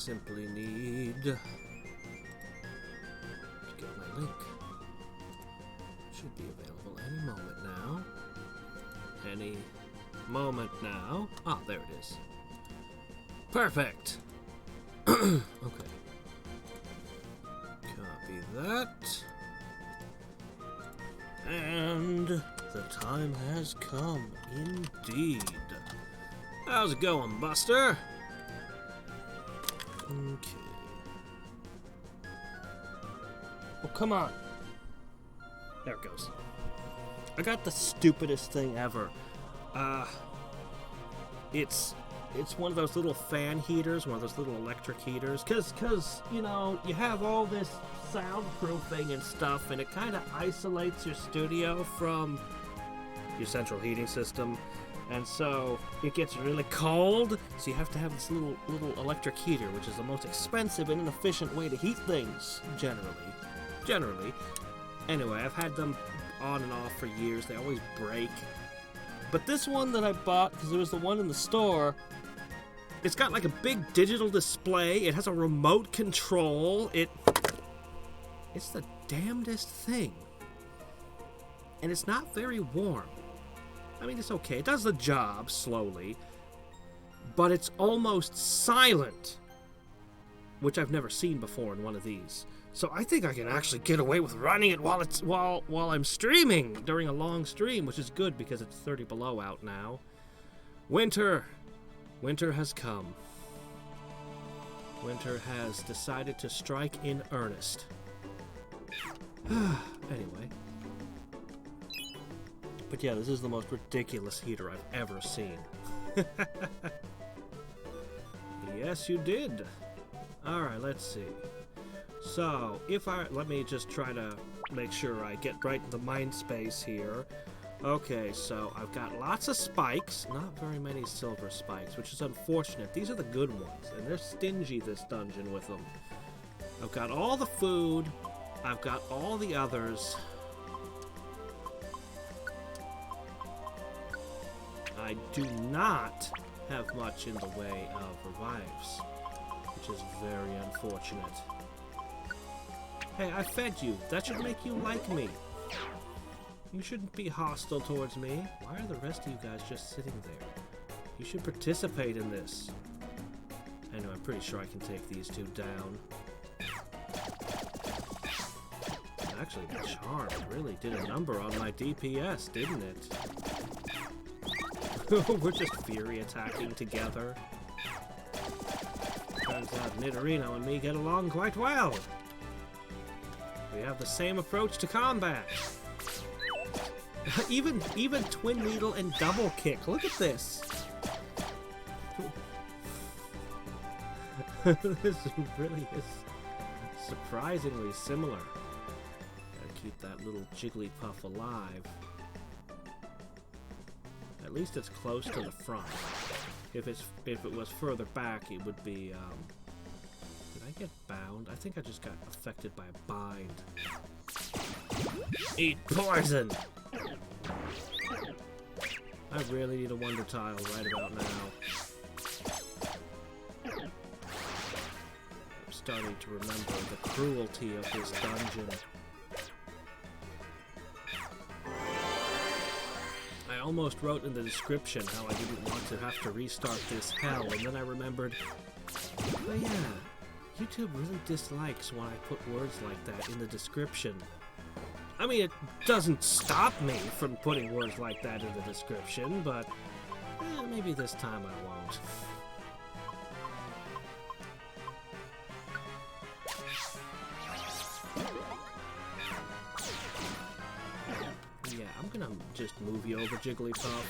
Simply need to get my link. Should be available any moment now. Any moment now. Ah, there it is. Perfect. Okay. Copy that. And the time has come, indeed. How's it going, Buster? Okay. Oh, come on. There it goes. I got the stupidest thing ever. It's one of those little fan heaters, one of those little electric heaters, cause you know, you have all this soundproofing and stuff, and it kind of isolates your studio from your central heating system. And so it gets really cold, so you have to have this little electric heater, which is the most expensive and inefficient way to heat things, generally. Anyway, I've had them on and off for years. They always break. But this one that I bought, because it was the one in the store, it's got like a big digital display. It has a remote control. It's the damnedest thing. And it's not very warm. I mean, it's okay. It does the job slowly, but it's almost silent, which I've never seen before in one of these. So I think I can actually get away with running it while I'm streaming during a long stream, which is good because it's 30 below out now. Winter has come. Winter has decided to strike in earnest. Anyway. But yeah, this is the most ridiculous heater I've ever seen. Yes, you did. Alright, let's see. So, let me just try to make sure I get right in the mind space here. Okay, so I've got lots of spikes, not very many silver spikes, which is unfortunate. These are the good ones, and they're stingy, this dungeon, with them. I've got all the food. I've got all the others. I do not have much in the way of revives, which is very unfortunate. Hey, I fed you. That should make you like me. You shouldn't be hostile towards me. Why are the rest of you guys just sitting there? You should participate in this. I know, I'm pretty sure I can take these two down. Actually, the charm really did a number on my DPS, didn't it? We're just fury attacking together. Turns out Nidorino and me get along quite well. We have the same approach to combat. even twin needle and double kick. Look at this. This really is surprisingly similar. Gotta keep that little Jigglypuff alive. At least it's close to the front. If it was further back, it would be. Did I get bound? I think I just got affected by a bind. Eat poison! I really need a wonder tile right about now. I'm starting to remember the cruelty of this dungeon. I almost wrote in the description how I didn't want to have to restart this hell, and then I remembered, oh yeah, YouTube really dislikes when I put words like that in the description. I mean, it doesn't stop me from putting words like that in the description, but maybe this time I won't. Yeah, I'm gonna just move you over, Jigglypuff.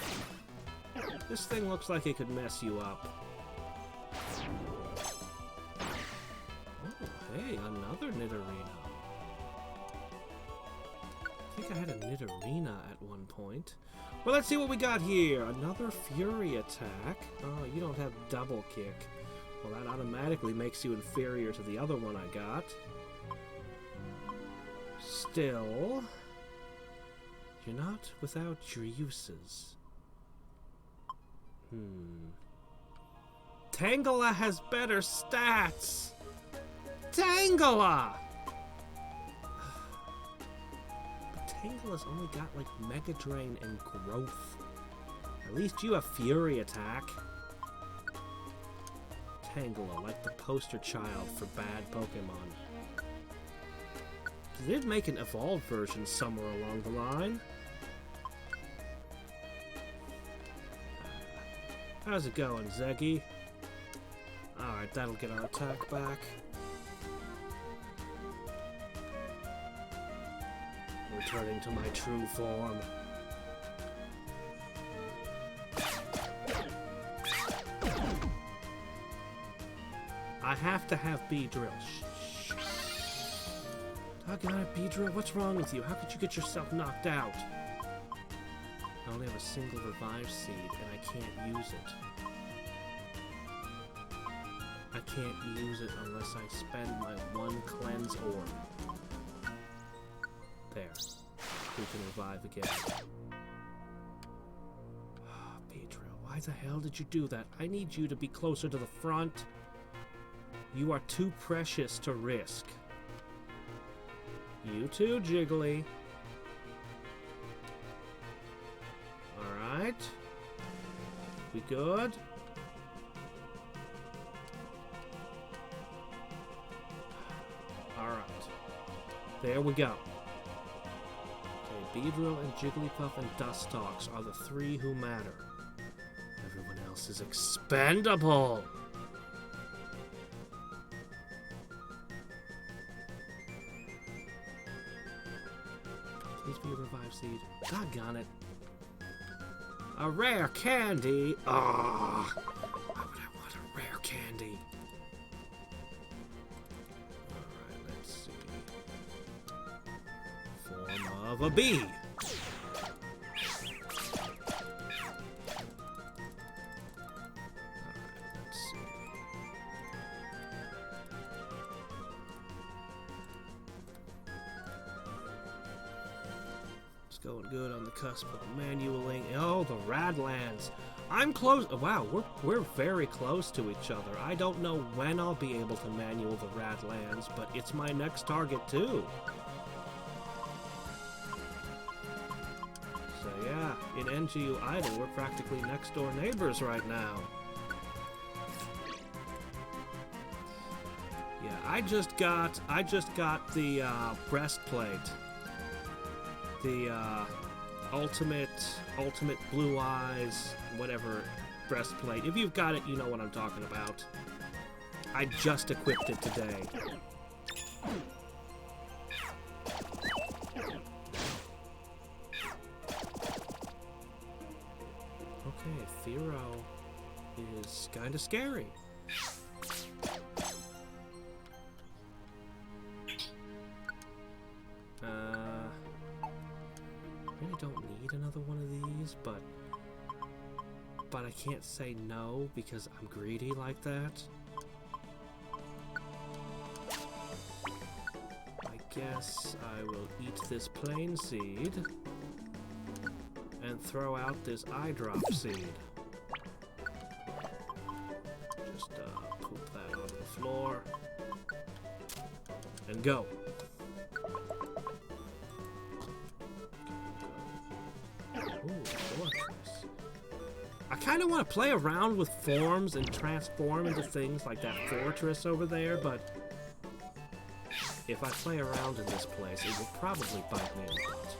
This thing looks like it could mess you up. Oh, hey, another Nidorino. I think I had a Nidorina at one point. Well, let's see what we got here. Another Fury attack. Oh, you don't have double kick. Well, that automatically makes you inferior to the other one I got. Still, you're not without your uses. Tangela has better stats! Tangela! But Tangela's only got, like, Mega Drain and Growth. At least you have Fury Attack. Tangela, like the poster child for bad Pokemon. They did make an evolved version somewhere along the line. How's it going, Zeggy? Alright, that'll get our attack back. Returning to my true form. I have to have Beedrill. Shh. Doggone it, Beedrill, what's wrong with you? How could you get yourself knocked out? I only have a single revive seed, and I can't use it. I can't use it unless I spend my one cleanse orb. There. We can revive again. Beedrill, why the hell did you do that? I need you to be closer to the front. You are too precious to risk. You too, Jiggly. Alright. We good? Alright. There we go. Okay, Beedrill and Jigglypuff and Dustox are the three who matter. Everyone else is expendable! Please be a revive seed. Doggone it. A rare candy! Ah! Why would I want a rare candy? Alright, let's see. Form of a bee! Going good on the cusp of manualing. Oh, the Radlands. I'm close. Wow, we're very close to each other. I don't know when I'll be able to manual the Radlands, but it's my next target too. So yeah, in NGU Idle, we're practically next door neighbors right now. Yeah, I just got the breastplate. The ultimate blue eyes, whatever breastplate. If you've got it, you know what I'm talking about. I just equipped it today. Okay, Firo is kind of scary. Don't need another one of these, but I can't say no because I'm greedy like that. I guess I will eat this plain seed and throw out this eye drop seed. Just poop that onto the floor and go. Ooh, fortress. I kind of want to play around with forms and transform into things like that fortress over there, but if I play around in this place, it will probably bite me in the butt.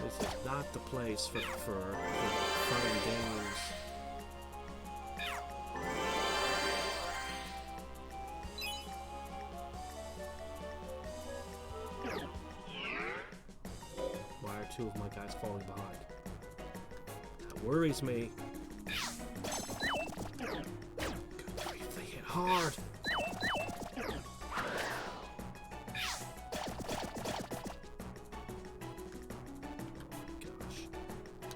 This is not the place for fun games. Two of my guys falling behind. That worries me. Good grief, they hit hard. Gosh.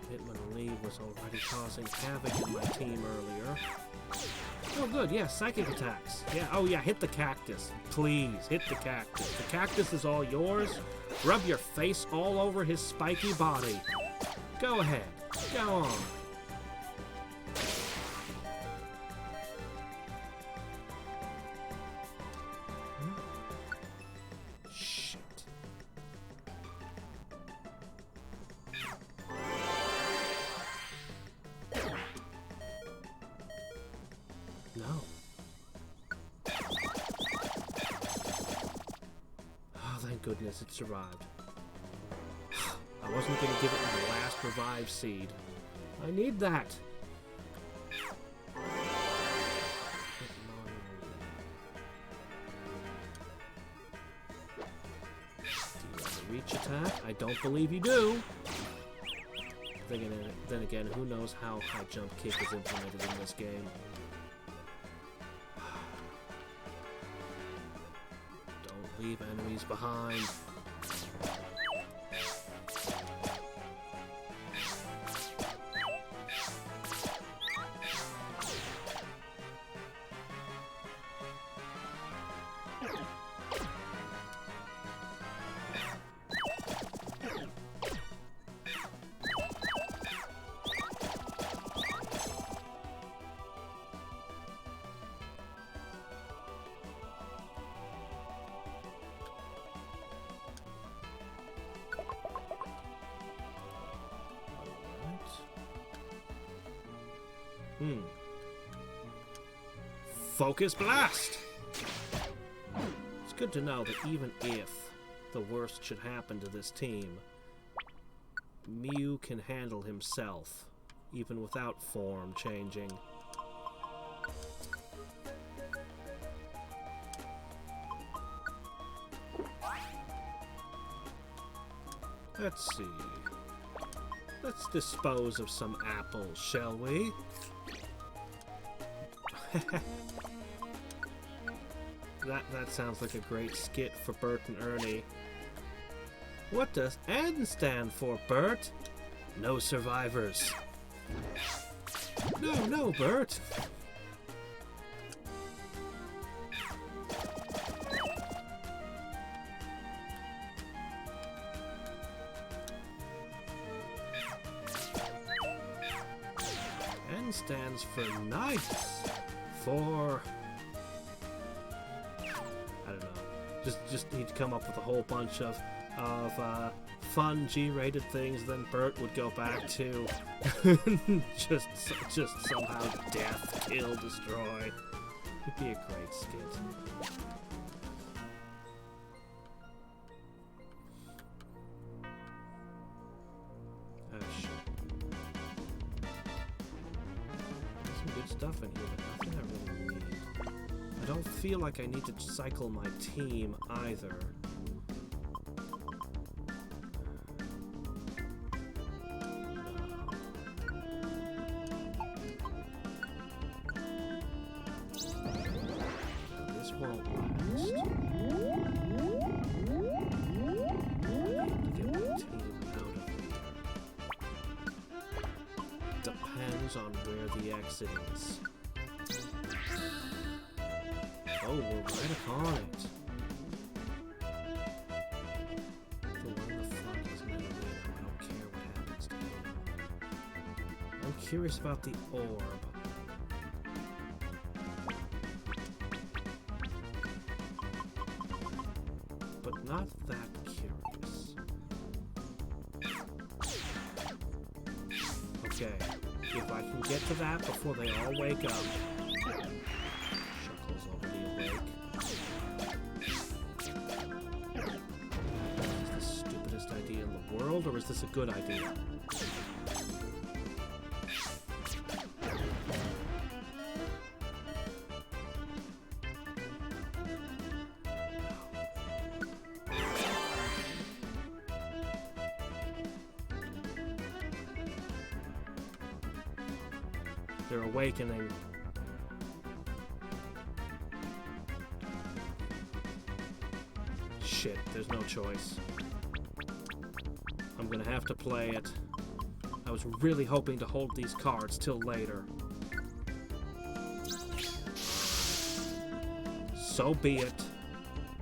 Hitman Lee was already causing havoc in my team earlier. Oh good, yeah, psychic attacks. Yeah, oh yeah, hit the cactus. Please, hit the cactus. The cactus is all yours. Rub your face all over his spiky body. Go ahead. Go on. No. Oh, thank goodness it survived. I wasn't going to give it my last revive seed. I need that. Do you have a reach attack? I don't believe you do. Then again, who knows how high jump kick is implemented in this game. Don't leave enemies behind. Focus blast! It's good to know that even if the worst should happen to this team, Mew can handle himself, even without form changing. Let's see. Let's dispose of some apples, shall we? That sounds like a great skit for Bert and Ernie. What does N stand for, Bert? No survivors. No, Bert. N stands for nice. For... I don't know. Just need to come up with a whole bunch of fun G-rated things. Then Bert would go back to just somehow death, kill, destroy. It'd be a great skit. Oh shit. There's some good stuff in here, but nothing I really need. I don't feel like I need to cycle my team either. This won't last. I need to get my team out of here. Depends on where the exit is. Oh, we're right upon it. The one in the front is meant to win. I don't care what happens to him. I'm curious about the orb. But not that curious. Okay, if I can get to that before they all wake up. Shuckle's already awake. Is this the stupidest idea in the world, or is this a good idea? They're awakening. Shit, there's no choice. I'm gonna have to play it. I was really hoping to hold these cards till later. So be it.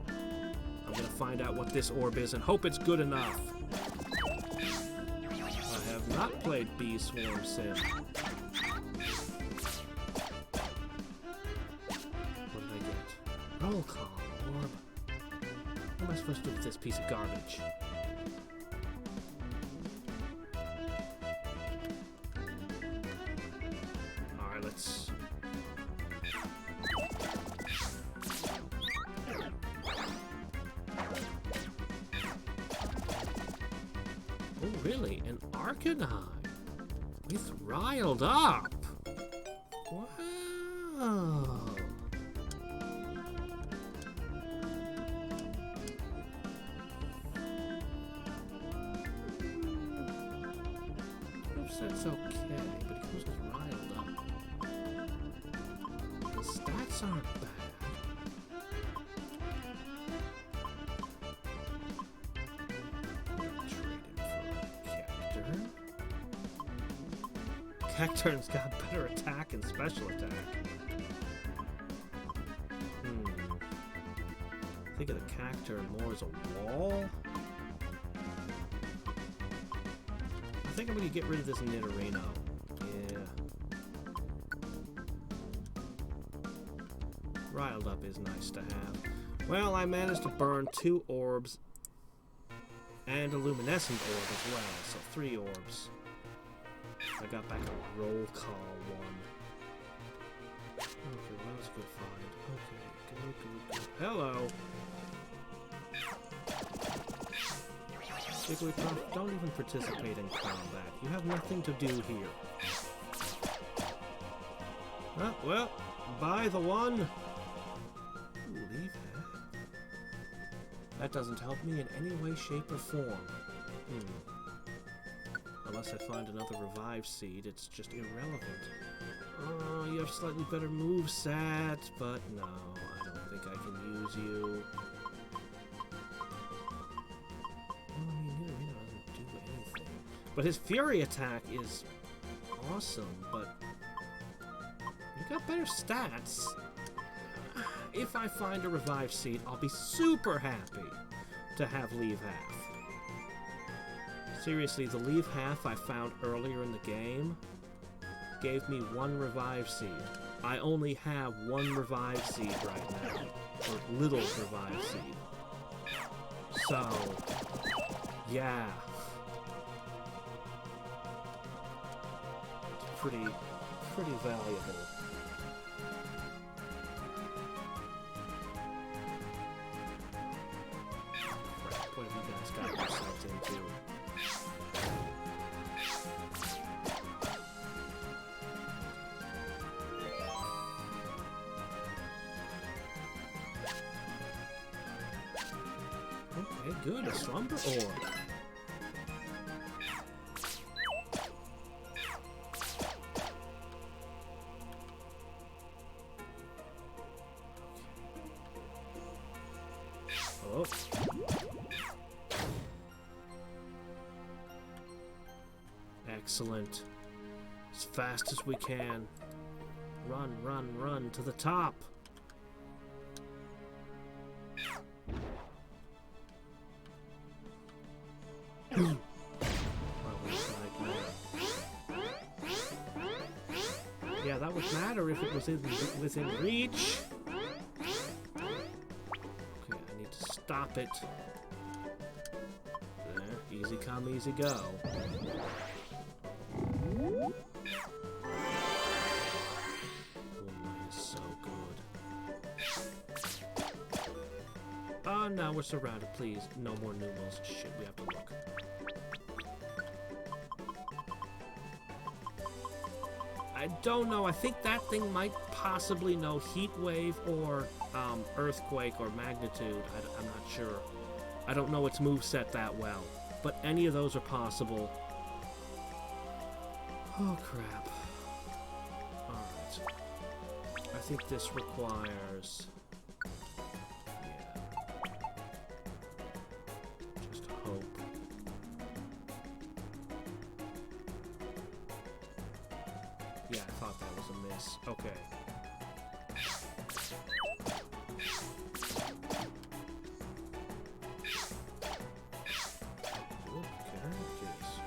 I'm gonna find out what this orb is and hope it's good enough. I have not played Bee Swarm Sim. Roll call, orb. What am I supposed to do with this piece of garbage? Alright, let's really? An Arcanine with Riled Up. Wow. That's okay, but he goes with Riled Up. The stats aren't bad. Trade him for Cacturn. Cacturn's got better attack and special attack. Think of the Cacturn more as a wall. I think I'm gonna get rid of this Nidorino. Yeah. Riled Up is nice to have. Well, I managed to burn 2 orbs and a luminescent orb as well, so 3 orbs. I got back a roll call one. Okay, well, that was a good find. Okay, go. Hello! Jigglypuff, don't even participate in combat. You have nothing to do here. Well, buy the one. Ooh, leave that. That doesn't help me in any way, shape, or form. Unless I find another revive seed, it's just irrelevant. Oh, you have slightly better moveset, but no, I don't think I can use you. But his Fury attack is awesome, but you got better stats. If I find a revive seed, I'll be super happy to have Leave Half. Seriously, the Leave Half I found earlier in the game gave me 1 revive seed. I only have 1 revive seed right now, or little revive seed. So, yeah. Pretty valuable. Crap, what have you guys got yourselves into? Okay, good, a Slumber Orb. Excellent. As fast as we can. Run, run, run to the top. Yeah, that would matter if it was within reach. Okay, I need to stop it. There, easy come, easy go. Oh, now we're surrounded. Please, no more Numos. Shit, we have to look. I don't know. I think that thing might possibly know Heat Wave or Earthquake or Magnitude. I'm not sure. I don't know its moveset that well. But any of those are possible. Oh, crap. Alright. I think this requires... Yeah, I thought that was a miss. Okay. Okay,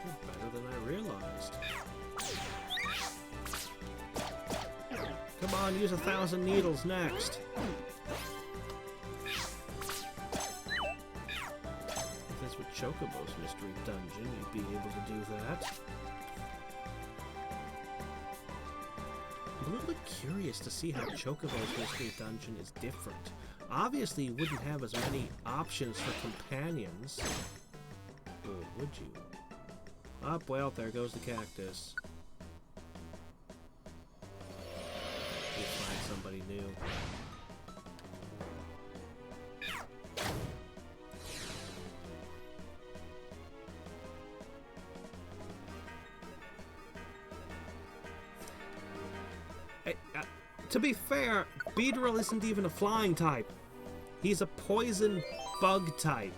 you're better than I realized. Come on, use 1,000 needles next. If this were Chocobo's Mystery Dungeon, you'd be able to do that. I'm a little bit curious to see how Chocobo's Mystery Dungeon is different. Obviously, you wouldn't have as many options for companions. Or would you? Up, well, there goes the cactus. You find somebody new. To be fair, Beedrill isn't even a flying type. He's a poison bug type.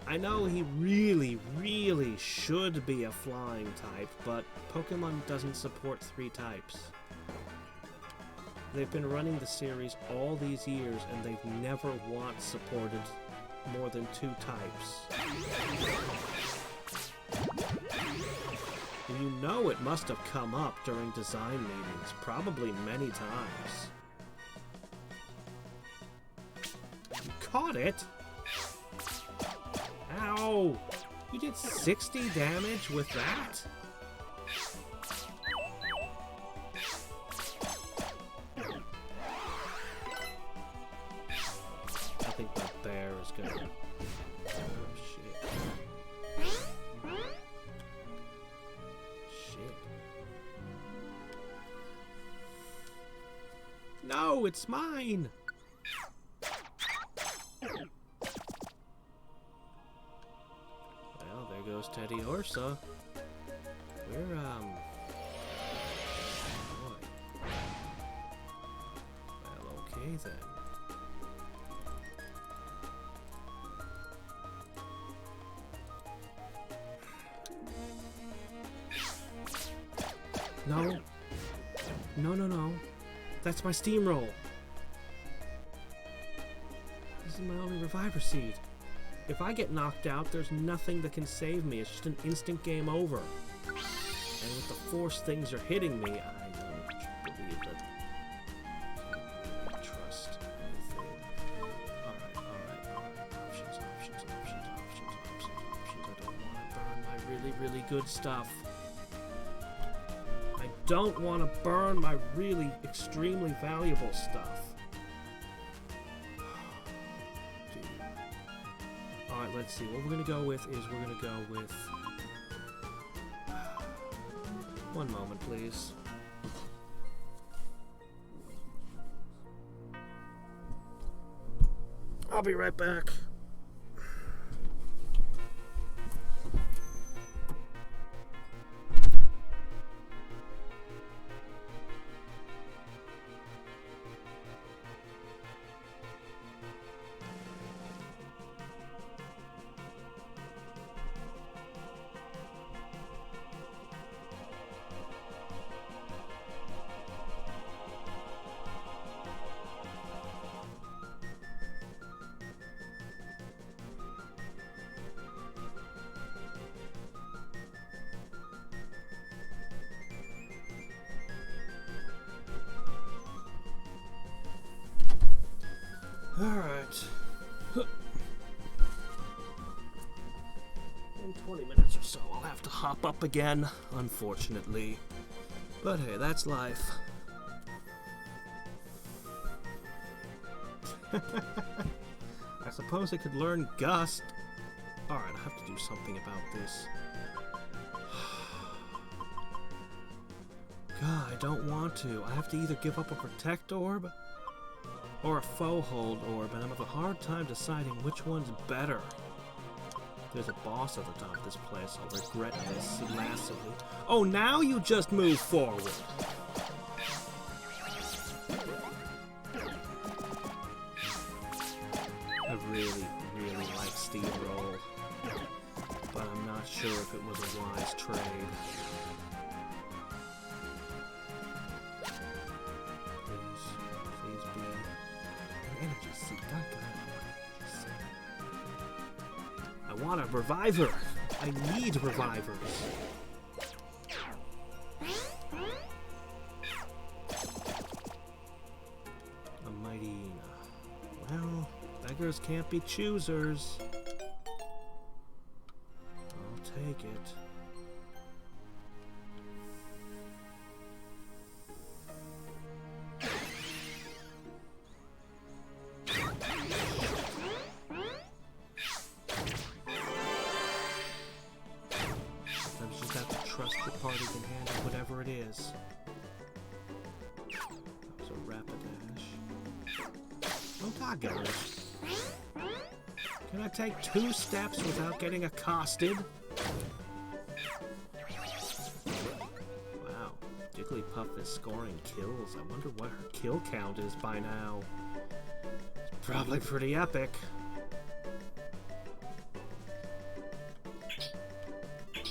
I know he really, really should be a flying type, but Pokemon doesn't support 3 types. They've been running the series all these years, and they've never once supported more than 2 types. And you know it must have come up during design meetings, probably many times. You caught it? Ow! You did 60 damage with that? I think the bear is gonna... Oh, shit. Shit. No, it's mine! Well, there goes Teddy Ursa. We're, boy. Well, okay then. No. No, no, no. That's my Steamroll. This is my only Reviver Seed. If I get knocked out, there's nothing that can save me. It's just an instant game over. And with the force things are hitting me, I don't believe that I trust anything. Alright. Options. I don't want to burn my really, really good stuff. I don't want to burn my really extremely valuable stuff. Alright, let's see. What we're going to go with is we're going to go with... One moment, please. I'll be right back. Alright. In 20 minutes or so, I'll have to hop up again, unfortunately. But hey, that's life. I suppose I could learn Gust. Alright, I have to do something about this. God, I don't want to. I have to either give up a Protect Orb or a Foe Hold Orb, and I'm having a hard time deciding which one's better. There's a boss at the top of this place. I'll regret this massively. Oh, now you just move forward! I really, really like Steamroll, but I'm not sure if it was a wise trade. Please be an energy seed. I want a reviver. I need revivers. A mighty. Well, beggars can't be choosers. I'll take it. Doggone it. Can I take 2 steps without getting accosted? Wow, Jigglypuff is scoring kills. I wonder what her kill count is by now. It's probably pretty epic. I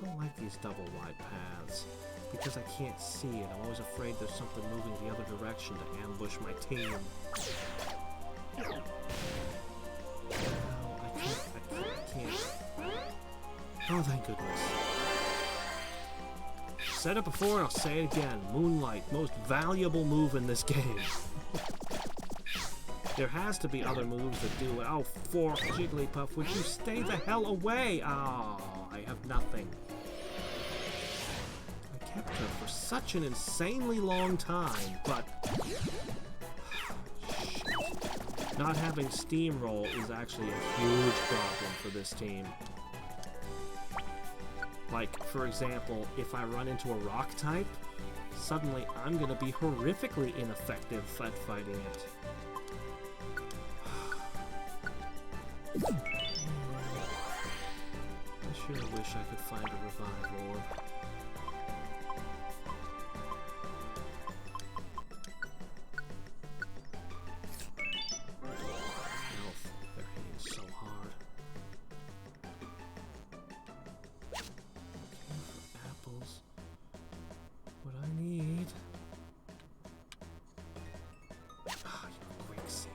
don't like these double wide paths because I can't see it. I'm always afraid there's something moving the other direction to ambush my team. No, I can't. Oh, thank goodness. Said it before and I'll say it again. Moonlight, most valuable move in this game. There has to be other moves that do it. Oh, fork, Jigglypuff, would you stay the hell away? Oh, I have nothing. I kept her for such an insanely long time, but... not having Steamroll is actually a huge problem for this team. Like, for example, if I run into a rock type, suddenly I'm gonna be horrifically ineffective at fighting it. I sure wish I could find a revive orb. Health. They're hitting so hard. Okay, for apples. What I need. Ah, you quick seed.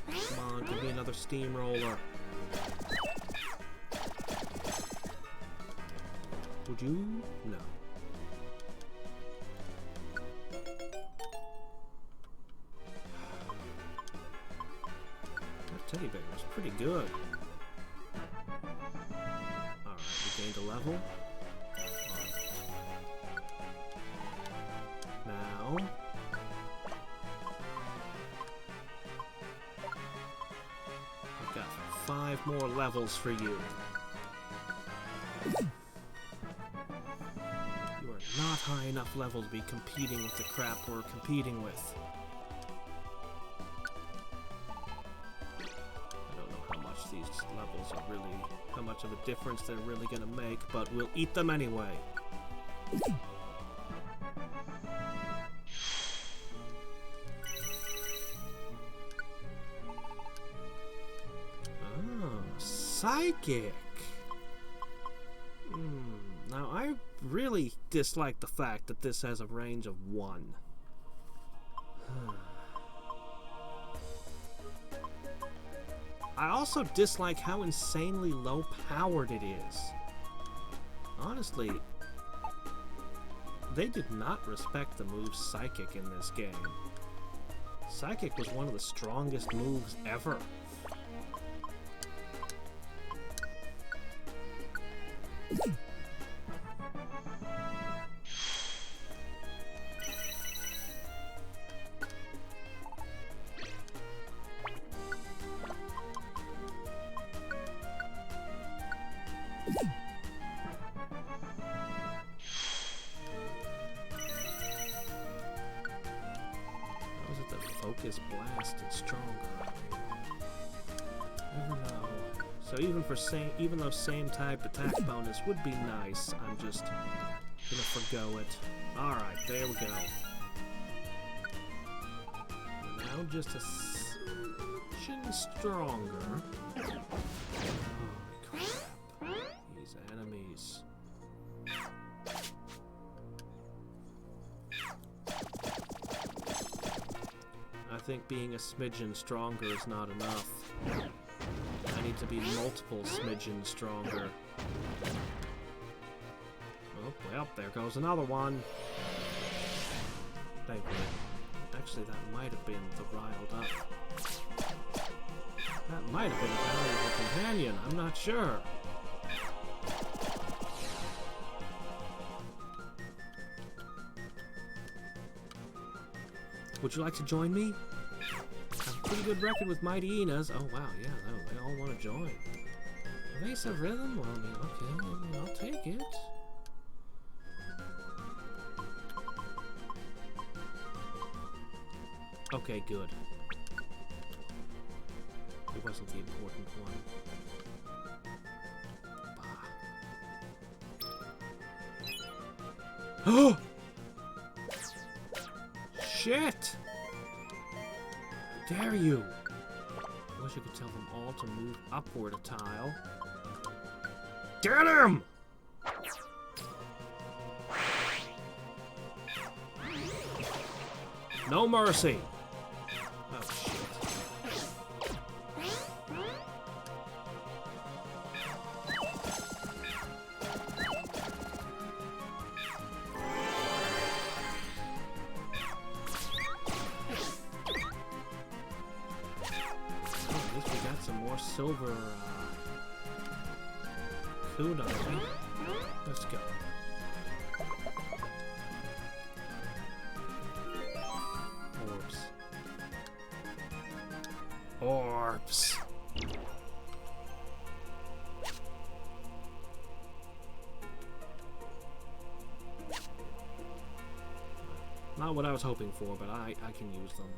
Come on, give me another steamroller. Would you? No. That teddy bear was pretty good. Alright, we gained a level. Now... I've got 5 more levels for you. You are not high enough level to be competing with the crap we're competing with. I don't know how much these levels are really... how much of a difference they're really gonna make, but we'll eat them anyway. Psychic! Now, I really dislike the fact that this has a range of 1. I also dislike how insanely low-powered it is. Honestly, they did not respect the move Psychic in this game. Psychic was one of the strongest moves ever. Was it the Focus Blast and stronger? Never know. So even though same type attack bonus would be nice, I'm just gonna forgo it. Alright, there we go. Now just a smidgen stronger. Holy crap. These enemies. I think being a smidgen stronger is not enough. I need to be multiple smidgen stronger. Oh, well, there goes another one. Thankfully. Actually, that might have been the riled up. That might have been a valuable companion, I'm not sure. Would you like to join me? I have a pretty good record with Mighty Inas. Oh wow, yeah, they all want to join. Evasive Rhythm? Well, I mean, okay, I'll take it. Okay, good. It wasn't the important one. Oh! Shit! How dare you! I wish I could tell them all to move upward a tile. Get him! No mercy! Oh, shit. At least we got some more silver, Kuna. Let's go. Orbs. Orbs. Not what I was hoping for, but I can use them.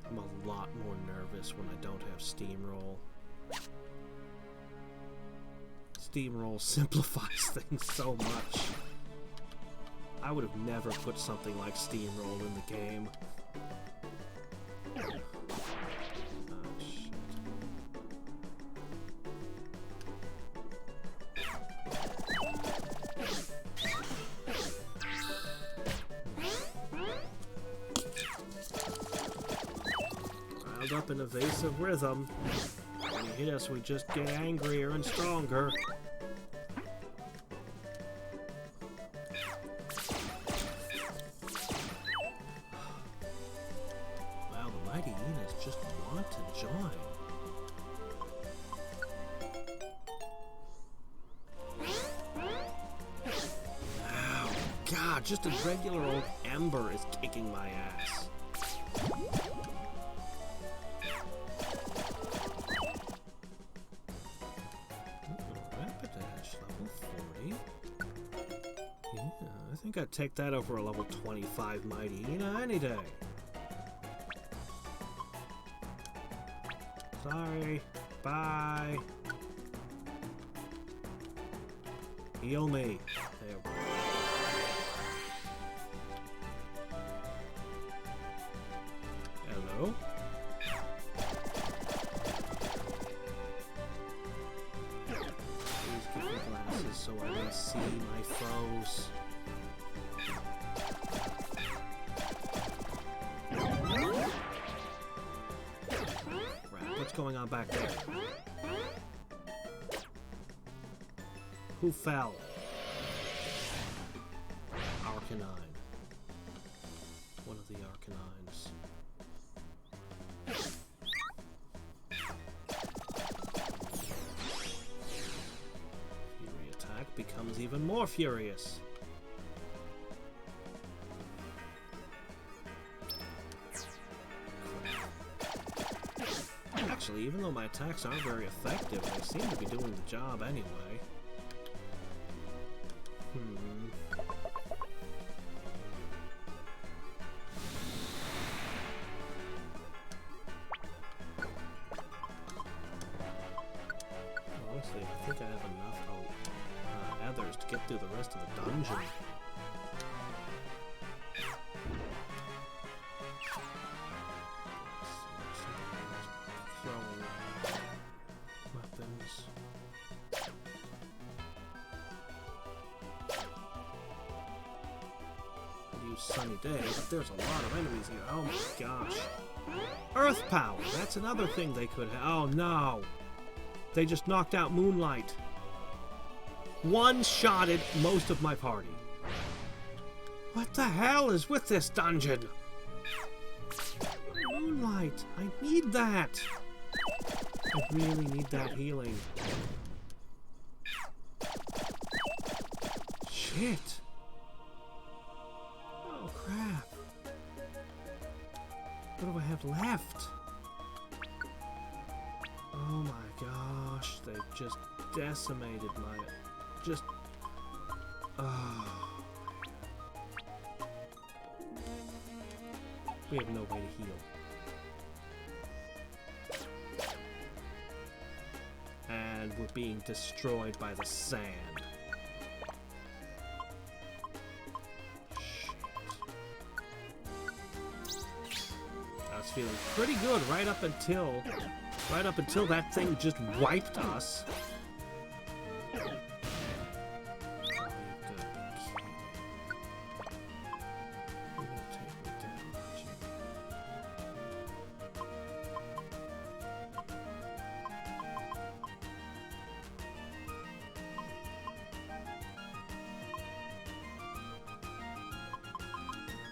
I'm a lot more nervous when I don't have Steamroll. Steamroll simplifies things so much. I would have never put something like Steamroll in the game. Oh, shit. Riled up an evasive rhythm. When you hit us, we just get angrier and stronger. Wow, the mighty Enas just want to join. Oh, God, just a regular old Ember is kicking my ass. I think I'd take that over a level 25 Mighty Ena any day. Sorry. Bye. Heal me. There we go. Hello? Please give me glasses so I can see my foes. What's going on back there? Who fell? Arcanine. One of the Arcanines. Fury attack becomes even more furious. Actually, even though my attacks aren't very effective, they seem to be doing the job anyway. Honestly, I think I have enough others to get through the rest of the dungeon. Sunny day, but there's a lot of enemies here. Oh my gosh. Earth power! That's another thing they could have. Oh no! They just knocked out Moonlight. One-shotted most of my party. What the hell is with this dungeon? Moonlight! I need that! I really need that healing. Shit! Oh, crap. What do I have left? Oh my gosh, they've just decimated my... We have no way to heal. And we're being destroyed by the sand. I was feeling pretty good right up until that thing just wiped us.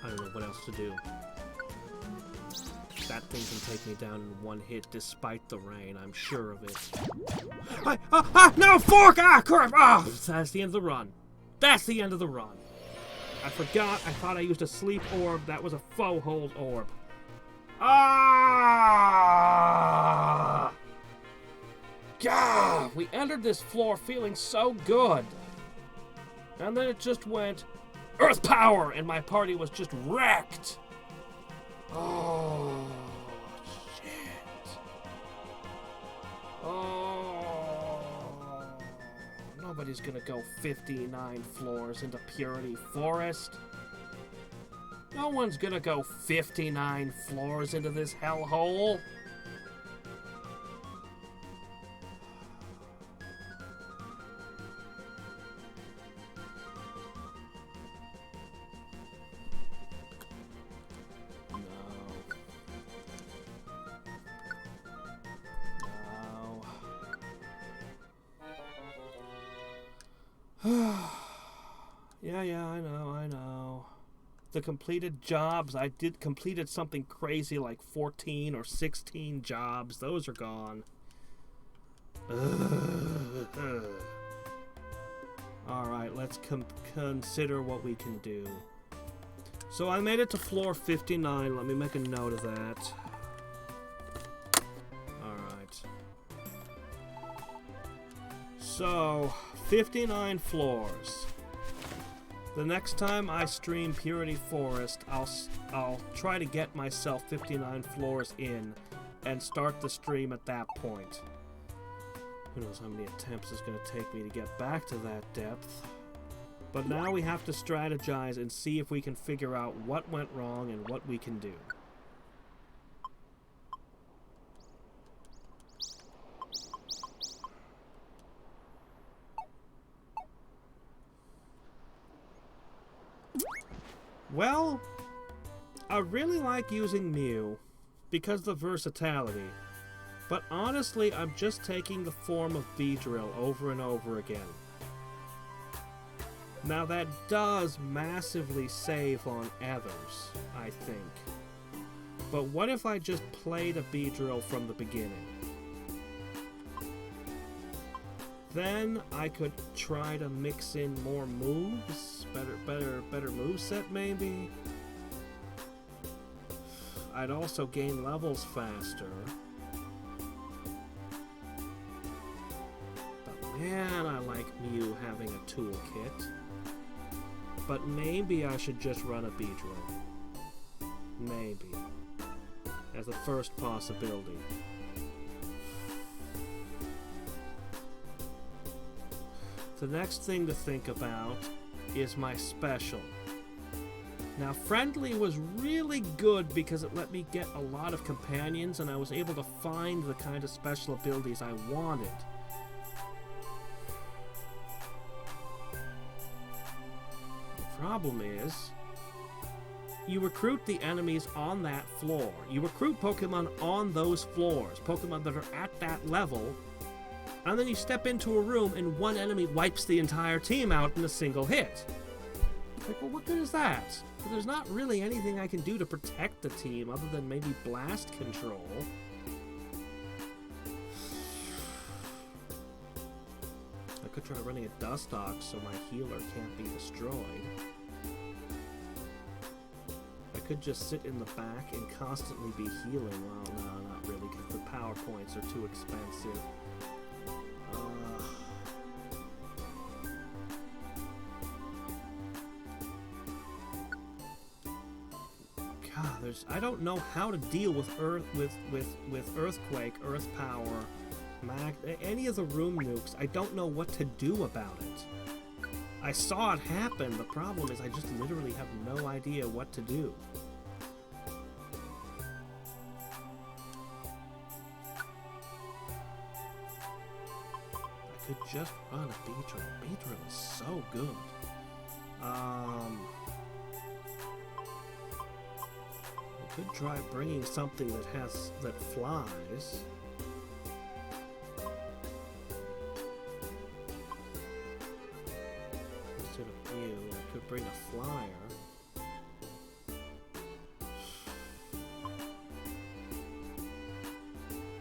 I don't know what else to do. That thing can take me down in one hit despite the rain, I'm sure of it. No, fork! Ah, crap! Ah! That's the end of the run. That's the end of the run. I forgot, I thought I used a sleep orb. That was a faux hold orb. Ah! Gah! We entered this floor feeling so good. And then it just went Earth Power, and my party was just wrecked. Oh, shit. Oh, nobody's gonna go 59 floors into Purity Forest. No one's gonna go 59 floors into this hellhole. Yeah, I know. The completed jobs, I completed something crazy like 14 or 16 jobs. Those are gone. Alright, let's consider what we can do. So I made it to floor 59. Let me make a note of that. Alright. So, 59 floors. The next time I stream Purity Forest, I'll try to get myself 59 floors in and start the stream at that point. Who knows how many attempts it's going to take me to get back to that depth. But now we have to strategize and see if we can figure out what went wrong and what we can do. Well, I really like using Mew because of the versatility, but honestly I'm just taking the form of Beedrill over and over again. Now that does massively save on ethers, I think. But what if I just played a Beedrill from the beginning? Then I could try to mix in more moves, better moveset maybe. I'd also gain levels faster. But man, I like Mew having a toolkit. But maybe I should just run a Beedrill. Maybe. As a first possibility. The next thing to think about is my special. Now, Friendly was really good because it let me get a lot of companions and I was able to find the kind of special abilities I wanted. The problem is, you recruit the enemies on that floor. You recruit Pokemon on those floors, Pokemon that are at that level, and then you step into a room and one enemy wipes the entire team out in a single hit. Like, well, what good is that? But there's not really anything I can do to protect the team other than maybe blast control. I could try running a Dustox so my healer can't be destroyed. I could just sit in the back and constantly be healing. Well, no, not really, because the power points are too expensive. I don't know how to deal with earthquake, earth power, any of the room nukes. I don't know what to do about it. I saw it happen. The problem is I just literally have no idea what to do. I could just run a B-drill. B-drill is so good. I could try bringing something that flies. Instead of you, I could bring a flyer.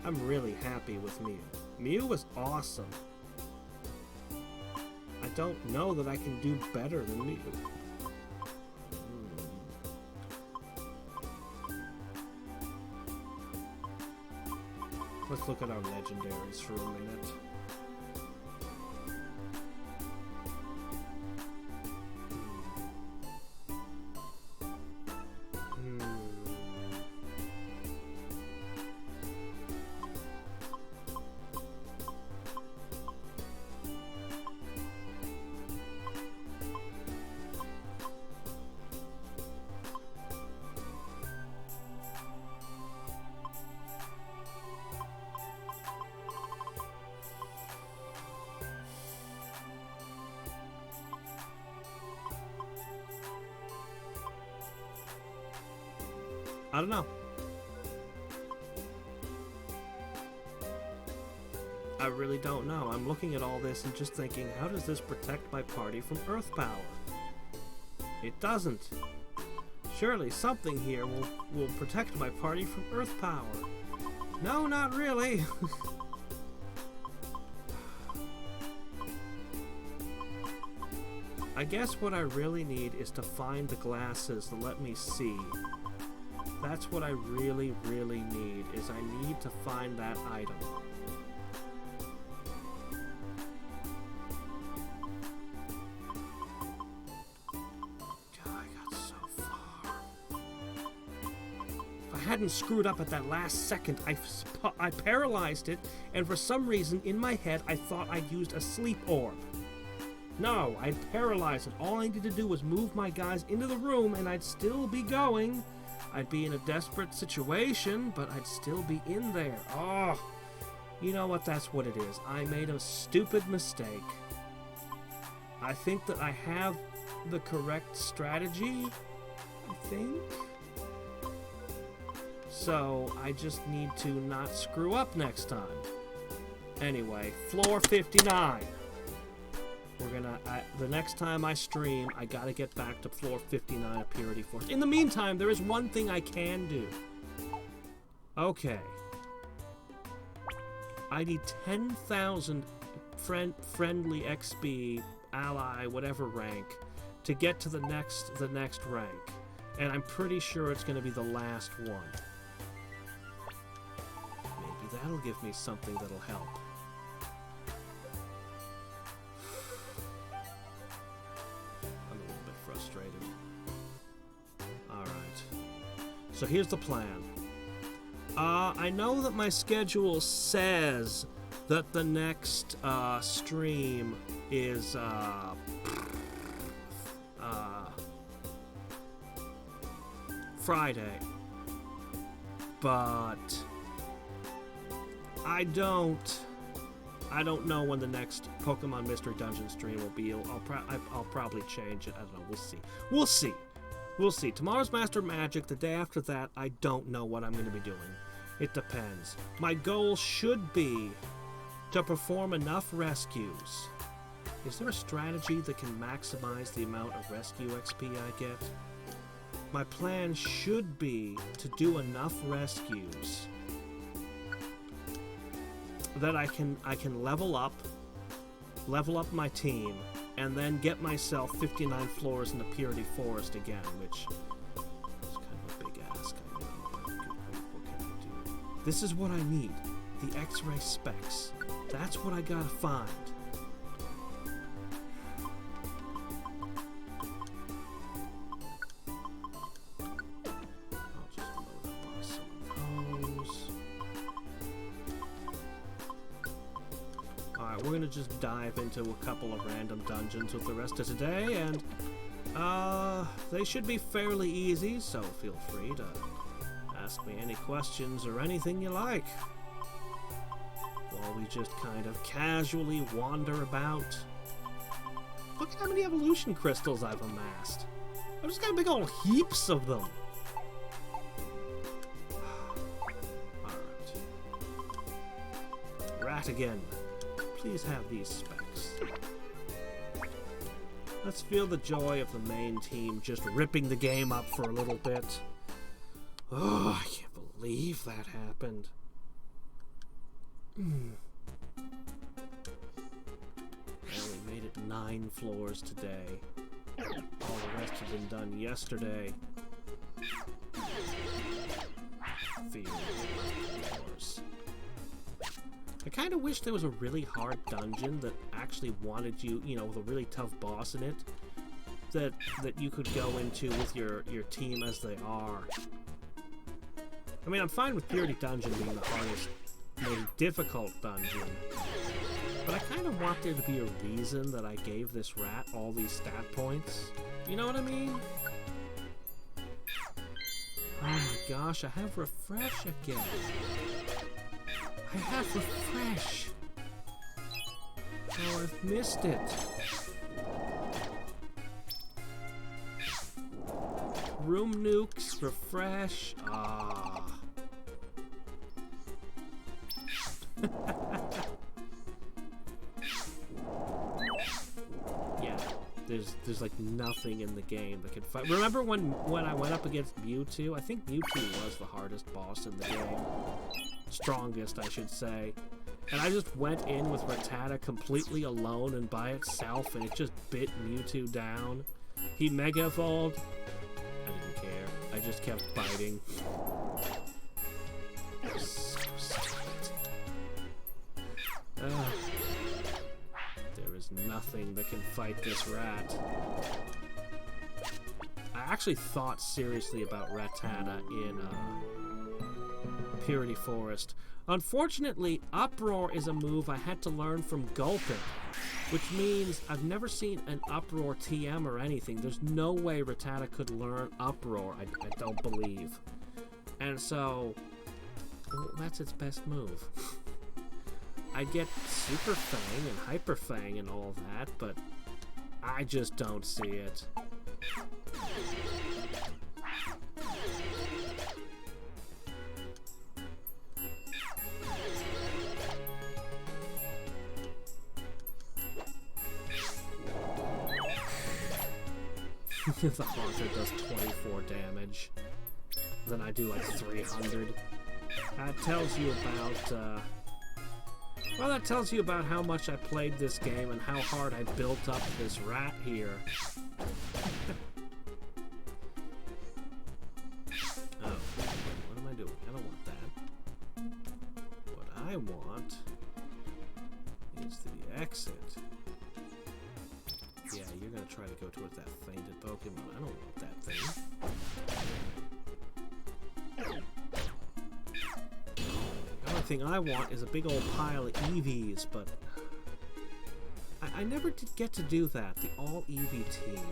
I'm really happy with Mew. Mew was awesome. I don't know that I can do better than Mew. Let's look at our legendaries for a minute. I don't know. I really don't know. I'm looking at all this and just thinking, how does this protect my party from earth power? It doesn't. Surely something here will protect my party from earth power. No, not really. I guess what I really need is to find the glasses to let me see. That's what I really, really need, is I need to find that item. God, I got so far. If I hadn't screwed up at that last second, I paralyzed it, and for some reason, in my head, I thought I'd used a sleep orb. No, I'd paralyzed it. All I needed to do was move my guys into the room, and I'd still be going. I'd be in a desperate situation, but I'd still be in there. Oh, you know what? That's what it is. I made a stupid mistake. I think that I have the correct strategy, I think. So I just need to not screw up next time. Anyway, floor 59. We're gonna, the next time I stream, I gotta get back to floor 59 of Purity Force. In the meantime, there is one thing I can do. Okay. I need 10,000 friendly XP, ally, whatever rank, to get to the next rank. And I'm pretty sure it's gonna be the last one. Maybe that'll give me something that'll help. So here's the plan. I know that my schedule says that the next stream is Friday, but I don't know when the next Pokemon Mystery Dungeon stream will be. I'll probably change it. I don't know. We'll see. We'll see. Tomorrow's Master Magic. The day after that, I don't know what I'm going to be doing. It depends. My goal should be to perform enough rescues. Is there a strategy that can maximize the amount of rescue XP I get? My plan should be to do enough rescues that I can level up my team, and then get myself 59 floors in the Purity Forest again, which is kind of a big ask, I know, but what can I do? This is what I need, the X-ray specs. That's what I gotta find. I'll just we're gonna just dive into a couple of random dungeons with the rest of today, and they should be fairly easy, so feel free to ask me any questions or anything you like, while we just kind of casually wander about. Look at how many evolution crystals I've amassed. I've just got big old heaps of them. Alright. Rat again. Please have these specs. Let's feel the joy of the main team just ripping the game up for a little bit. Oh, I can't believe that happened. Well, we made it 9 floors today. All the rest had been done yesterday. Few floors. I kind of wish there was a really hard dungeon that actually wanted you, you know, with a really tough boss in it, that you could go into with your team as they are. I mean, I'm fine with Purity Dungeon being the hardest, most difficult dungeon, but I kind of want there to be a reason that I gave this rat all these stat points. You know what I mean? Oh my gosh, I have refresh again. I have refresh. Oh, I've missed it. Room nukes, refresh. Ah. Yeah, there's like nothing in the game that can fight. Remember when I went up against Mewtwo? I think Mewtwo was the hardest boss in the game. Strongest, I should say. And I just went in with Rattata completely alone and by itself, and it just bit Mewtwo down. He Mega Evolved. I didn't care. I just kept biting. So stupid. There is nothing that can fight this rat. I actually thought seriously about Rattata in Purity Forest. Unfortunately, Uproar is a move I had to learn from Gulpin, which means I've never seen an Uproar TM or anything. There's no way Rattata could learn Uproar, I don't believe. And so, well, that's its best move. I get Super Fang and Hyper Fang and all that, but I just don't see it. The Haunter does 24 damage. Then I do like 300. That tells you about, well, that tells you about how much I played this game and how hard I built up this rat here. Oh, what am I doing? I don't want that. What I want is the exit. Yeah, you're gonna try to go towards that fainted Pokemon. I don't want that thing. The only thing I want is a big old pile of EVs, but I never did get to do that, the all-EV team.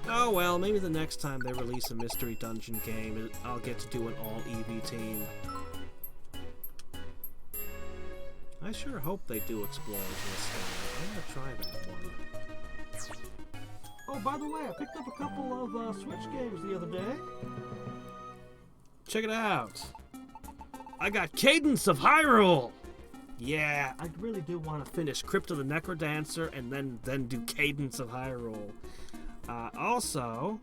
Oh well, maybe the next time they release a Mystery Dungeon game, I'll get to do an all-EV team. I sure hope they do Explorers this time. I'm gonna try that one. Oh, by the way, I picked up a couple of Switch games the other day. Check it out. I got Cadence of Hyrule. Yeah, I really do want to finish Crypt of the Necrodancer and then do Cadence of Hyrule. Also,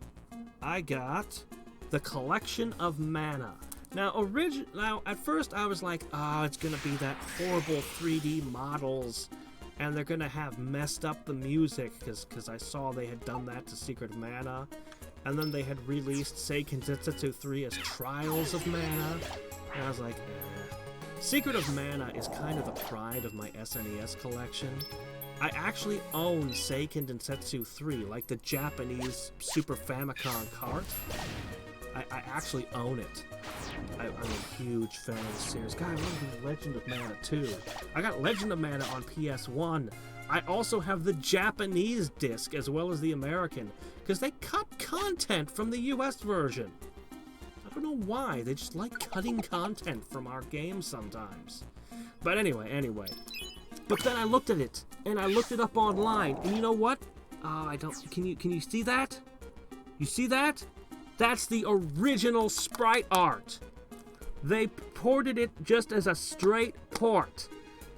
I got the Collection of Mana. Now, at first I was like, oh, it's gonna be that horrible 3D models, and they're gonna have messed up the music, because I saw they had done that to Secret of Mana, and then they had released Seiken Densetsu 3 as Trials of Mana, and I was like, eh. Secret of Mana is kind of the pride of my SNES collection. I actually own Seiken Densetsu 3, like the Japanese Super Famicom cart. I actually own it. I'm a huge fan of the series. God, I love the Legend of Mana 2. I got Legend of Mana on PS1. I also have the Japanese disc as well as the American, because they cut content from the US version. I don't know why. They just like cutting content from our games sometimes. But anyway. But then I looked at it, and I looked it up online, and you know what? I don't... Can you see that? You see that? That's the original sprite art. They ported it just as a straight port.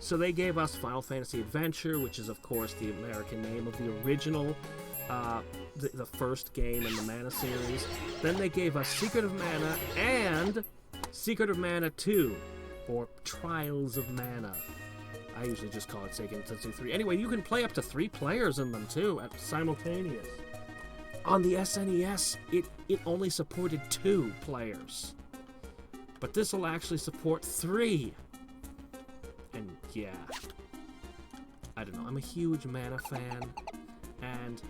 So they gave us Final Fantasy Adventure, which is, of course, the American name of the original, the first game in the Mana series. Then they gave us Secret of Mana and Secret of Mana 2, or Trials of Mana. I usually just call it Seiken Densetsu 3. Anyway, you can play up to 3 players in them, too, simultaneous. On the SNES, it only supported 2 players. But this will actually support 3. And yeah, I don't know, I'm a huge Mana fan, and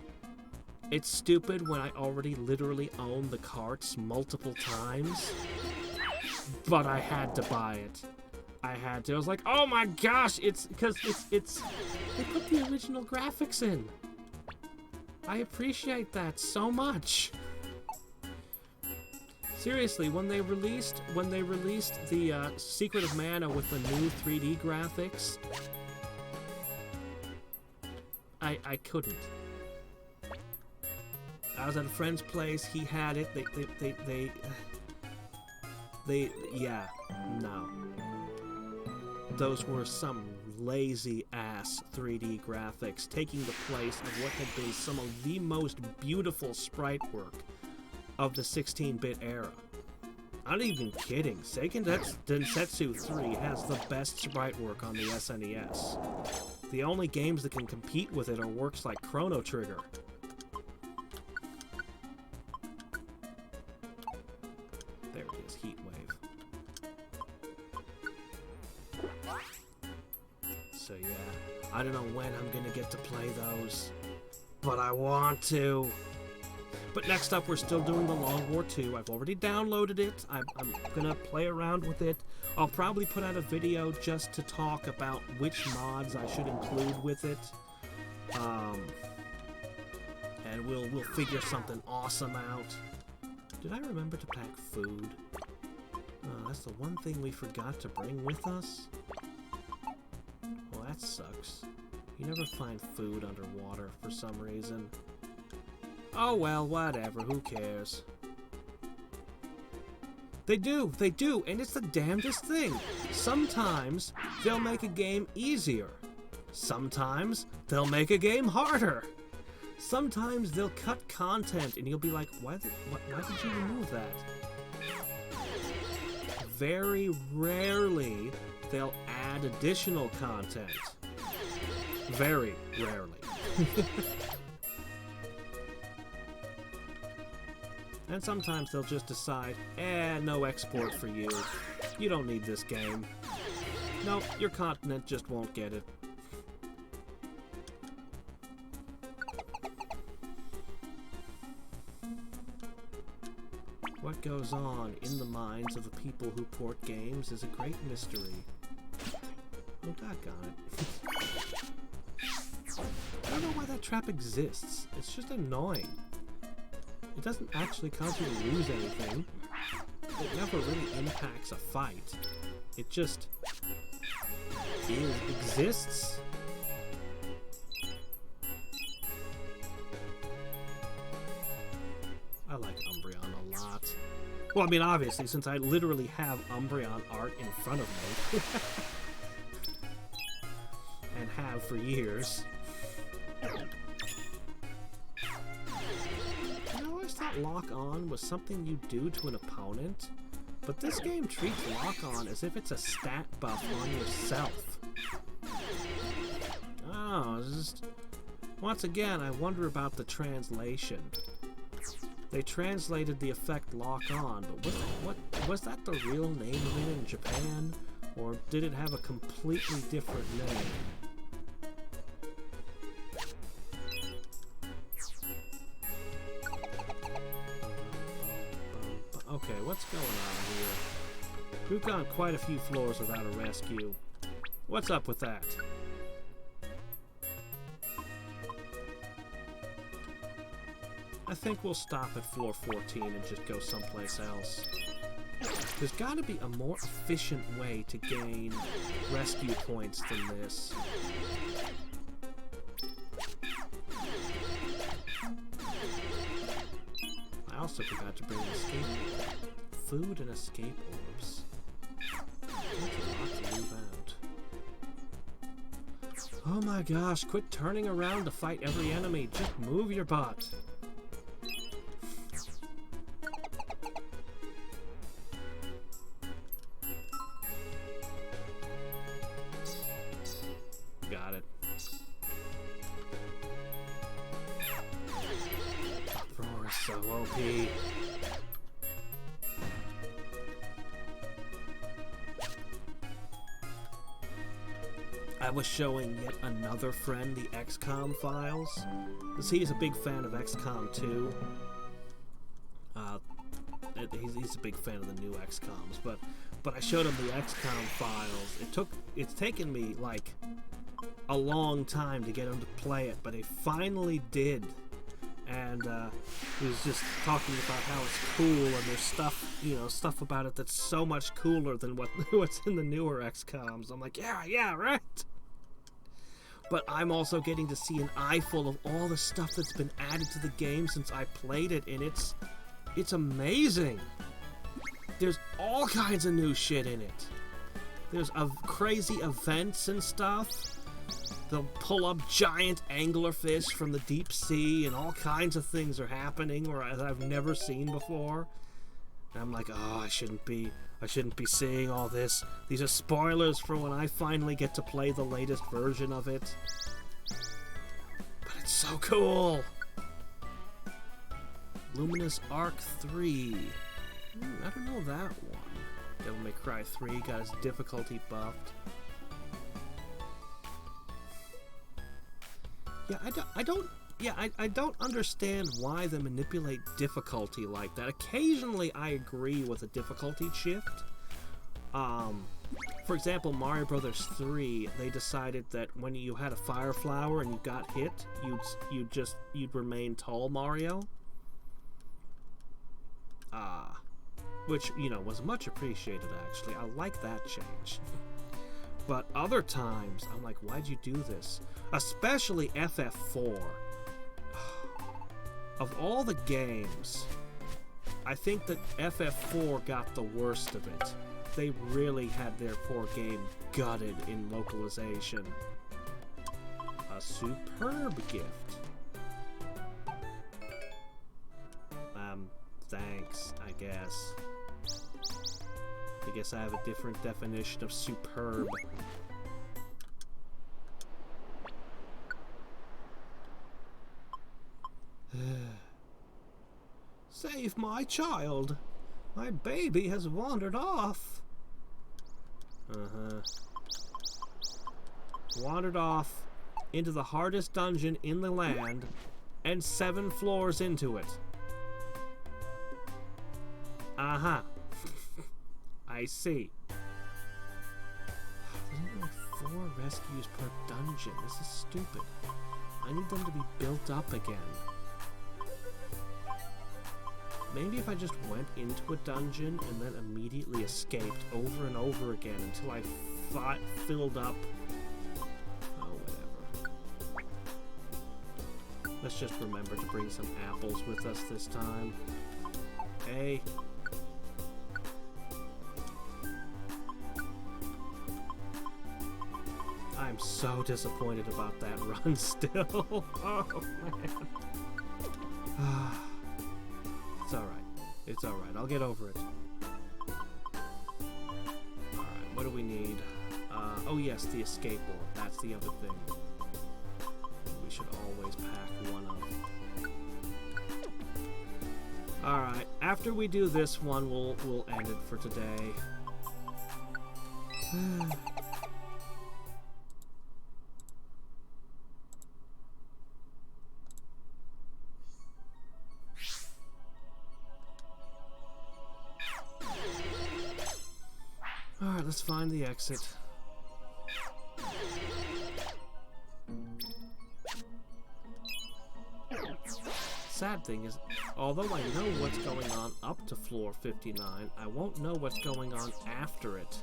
it's stupid when I already literally own the carts multiple times, but I had to buy it. I had to. I was like, oh my gosh, it's because it's they put the original graphics in. I appreciate that so much. Seriously, when they released the Secret of Mana with the new 3D graphics, I couldn't. I was at a friend's place. He had it. Yeah, no. Those were some lazy-ass 3D graphics, taking the place of what had been some of the most beautiful sprite work of the 16-bit era. I'm not even kidding. Seiken Densetsu 3 has the best sprite work on the SNES. The only games that can compete with it are works like Chrono Trigger. There it is, Heatwave. So yeah, I don't know when I'm gonna get to play those, but I want to. But next up, we're still doing the Long War 2. I've already downloaded it. I'm gonna play around with it. I'll probably put out a video just to talk about which mods I should include with it. And we'll figure something awesome out. Did I remember to pack food? That's the one thing we forgot to bring with us. Well, that sucks. You never find food underwater for some reason. Oh well, whatever, who cares? They do, and it's the damnedest thing. Sometimes they'll make a game easier. Sometimes they'll make a game harder. Sometimes they'll cut content and you'll be like, why did you remove that? Very rarely they'll add additional content. Very rarely. And sometimes they'll just decide, no export for you. You don't need this game. Nope, your continent just won't get it. What goes on in the minds of the people who port games is a great mystery. Oh, doggone it. I don't know why that trap exists. It's just annoying. It doesn't actually cause you to lose anything. It never really impacts a fight. It just exists. I like Umbreon a lot. Well, I mean, obviously, since I literally have Umbreon art in front of me. And have for years. Lock on was something you do to an opponent, but this game treats lock on as if it's a stat buff on yourself. Oh, just once again, I wonder about the translation. They translated the effect lock on, but was that the real name of it in Japan, or did it have a completely different name? Okay, what's going on here? We've gone quite a few floors without a rescue. What's up with that? I think we'll stop at floor 14 and just go someplace else. There's gotta be a more efficient way to gain rescue points than this. I also forgot to bring an escape food and escape orbs. That's a lot to leave out. Oh my gosh, quit turning around to fight every enemy. Just move your butt. Got it. Uproar is so OP. I was showing yet another friend the XCOM files, because he's a big fan of XCOM 2. He's a big fan of the new XCOMs, but I showed him the XCOM files. It's taken me like a long time to get him to play it, but he finally did. And he was just talking about how it's cool, and there's stuff about it that's so much cooler than what's in the newer XCOMs. I'm like, yeah, right. But I'm also getting to see an eyeful of all the stuff that's been added to the game since I played it, and it's amazing. There's all kinds of new shit in it. There's crazy events and stuff. They'll pull up giant anglerfish from the deep sea, and all kinds of things are happening that I've never seen before. And I'm like, oh, I shouldn't be seeing all this. These are spoilers for when I finally get to play the latest version of it. But it's so cool. Luminous Arc 3. I don't know that one. Devil May Cry 3 got his difficulty buffed. Yeah, I don't understand why they manipulate difficulty like that. Occasionally, I agree with a difficulty shift. For example, Mario Brothers 3, they decided that when you had a fire flower and you got hit, you'd remain tall Mario. Which, was much appreciated, actually. I like that change. But other times, I'm like, why'd you do this? Especially FF4. Of all the games, I think that FF4 got the worst of it. They really had their poor game gutted in localization. A superb gift. Thanks, I guess. I guess I have a different definition of superb. Save my child! My baby has wandered off! Wandered off into the hardest dungeon in the land and 7 floors into it. I see. There's only like 4 rescues per dungeon. This is stupid. I need them to be built up again. Maybe if I just went into a dungeon and then immediately escaped over and over again until I filled up. Oh, whatever. Let's just remember to bring some apples with us this time. Hey. I'm so disappointed about that run still. Oh, man. It's alright. It's alright. I'll get over it. Alright, what do we need? Oh yes, the escape orb. That's the other thing. We should always pack one up. Alright, after we do this one, we'll end it for today. Alright, let's find the exit. Sad thing is, although I know what's going on up to floor 59, I won't know what's going on after it.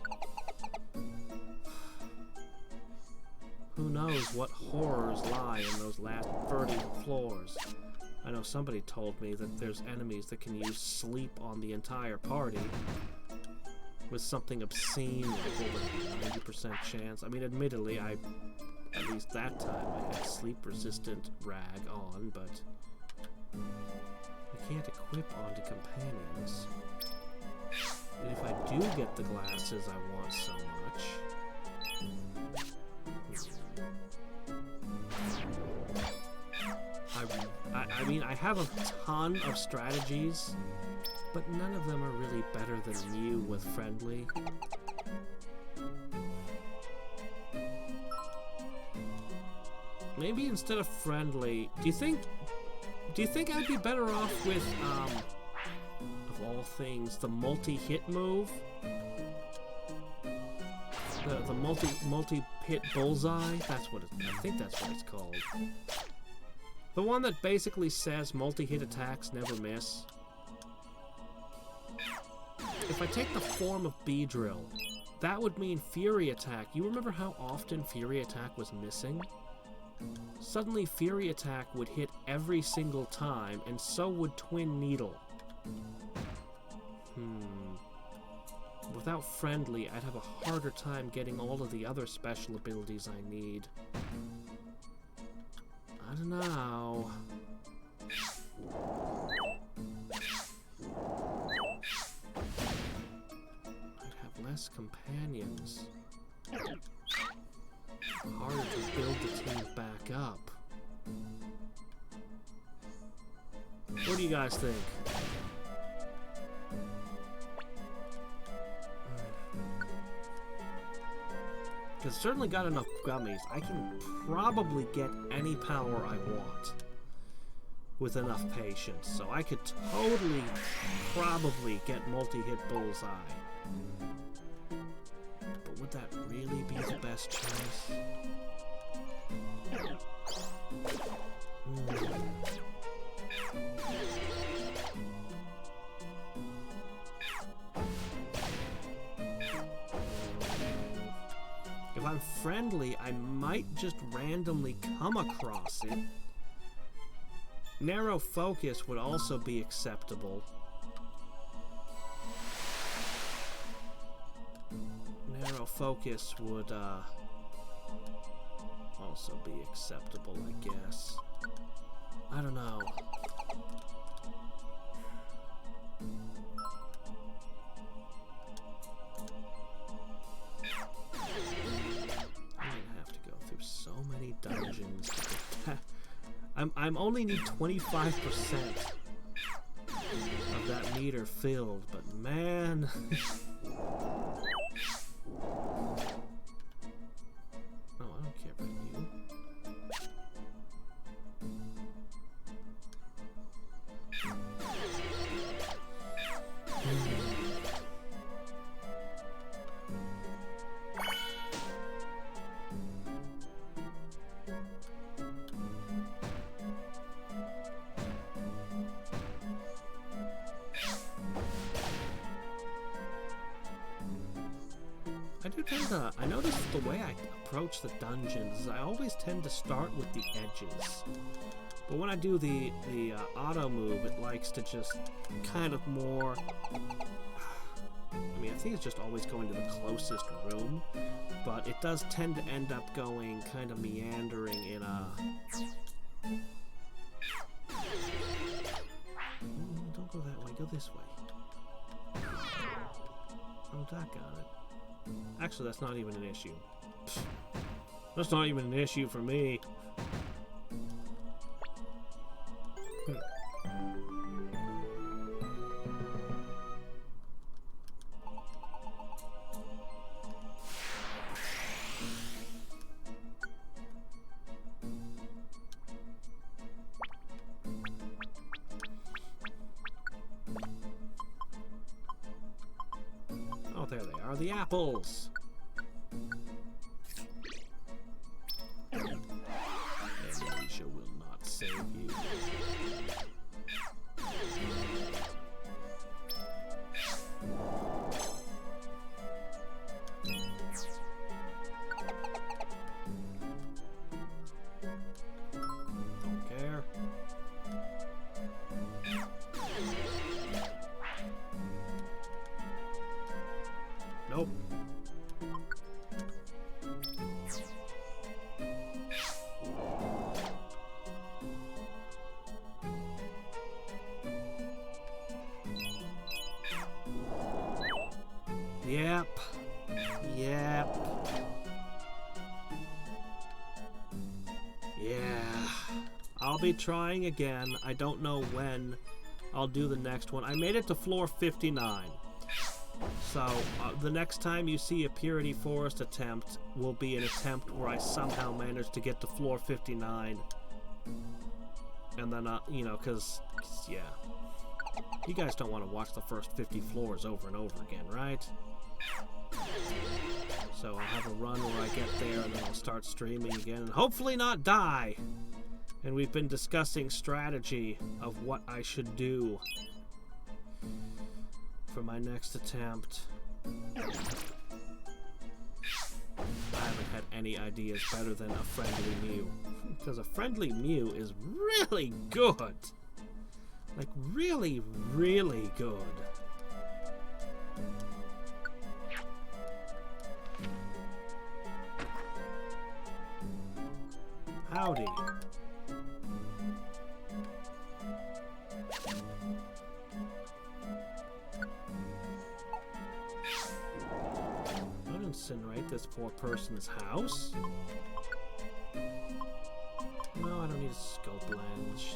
Who knows what horrors lie in those last 30 floors. I know somebody told me that there's enemies that can use sleep on the entire party with something obscene like over 90% chance. I mean, admittedly, at least that time, I had sleep-resistant rag on, but I can't equip onto companions. And if I do get the glasses I want so much... I mean, I have a ton of strategies, but none of them are really better than Mew with friendly. Maybe instead of friendly, do you think I'd be better off with, of all things, the multi-hit move? The multi-hit bullseye? That's what I think that's what it's called. The one that basically says multi-hit attacks never miss. If I take the form of Beedrill, that would mean Fury Attack. You remember how often Fury Attack was missing? Suddenly Fury Attack would hit every single time, and so would Twin Needle. Without friendly, I'd have a harder time getting all of the other special abilities I need. I don't know. I'd have less companions. Harder to build the team back up. What do you guys think? Because certainly got enough gummies. I can probably get any power I want with enough patience. So I could totally, probably get multi-hit bullseye. But would that really be the best choice? If I'm friendly, I might just randomly come across it. Narrow focus would also be acceptable. Narrow focus would also be acceptable, I guess. I don't know. So many dungeons to get that. I'm only need 25% of that meter filled, but man. Oh, I don't care about you. I noticed the way I approach the dungeons is I always tend to start with the edges. But when I do the auto move, it likes to just kind of more... I mean, I think it's just always going to the closest room, but it does tend to end up going kind of meandering in a... Don't go that way, go this way. Oh, that got it. Actually, that's not even an issue. That's not even an issue for me. There they are, the apples. Amnesia will not save you. Don't care. Nope. Yep. Yep. Yeah. I'll be trying again. I don't know when I'll do the next one. I made it to floor 59. So, the next time you see a Purity Forest attempt will be an attempt where I somehow manage to get to floor 59. And then, you know, because, yeah. You guys don't want to watch the first 50 floors over and over again, right? So I'll have a run where I get there and then I'll start streaming again and hopefully not die. And we've been discussing strategy of what I should do for my next attempt. I haven't had any ideas better than a friendly Mew. Because a friendly Mew is really good. Like, really, really good. Howdy. Don't incinerate this poor person's house. No, I don't need a scope lens.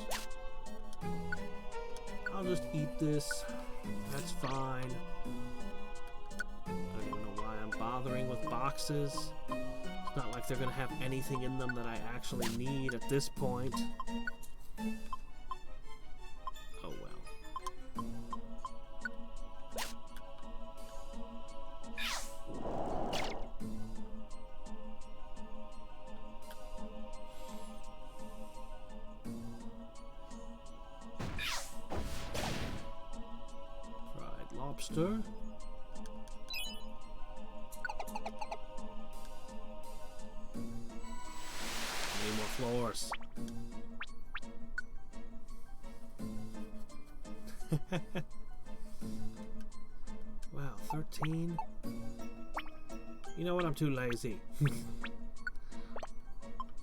I'll just eat this. That's fine. I don't even know why I'm bothering with boxes. It's not like they're gonna have anything in them that I actually need at this point. Oh well. Fried lobster. Floors. Wow, 13. You know what? I'm too lazy.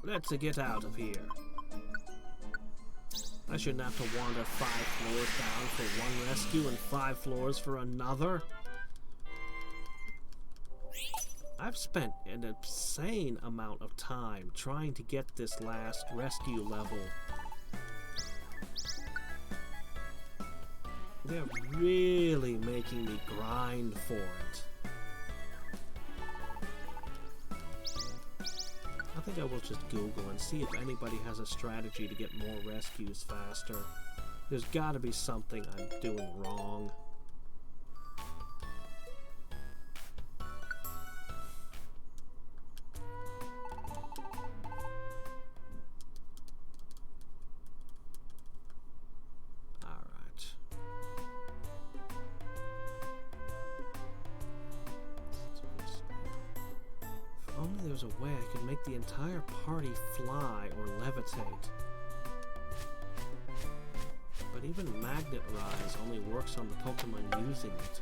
Let's get out of here. I shouldn't have to wander 5 floors down for one rescue and 5 floors for another. I've spent an insane amount of time trying to get this last rescue level. They're really making me grind for it. I think I will just Google and see if anybody has a strategy to get more rescues faster. There's gotta be something I'm doing wrong. There's a way I could make the entire party fly or levitate. But even Magnet Rise only works on the Pokemon using it.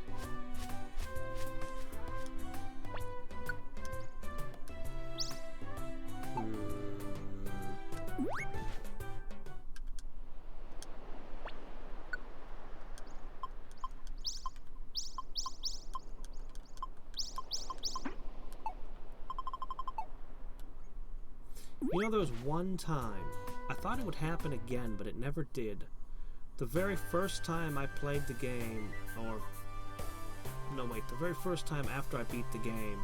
You know, there was one time, I thought it would happen again, but it never did. The very first time I played the game, or, no wait, the very first time after I beat the game,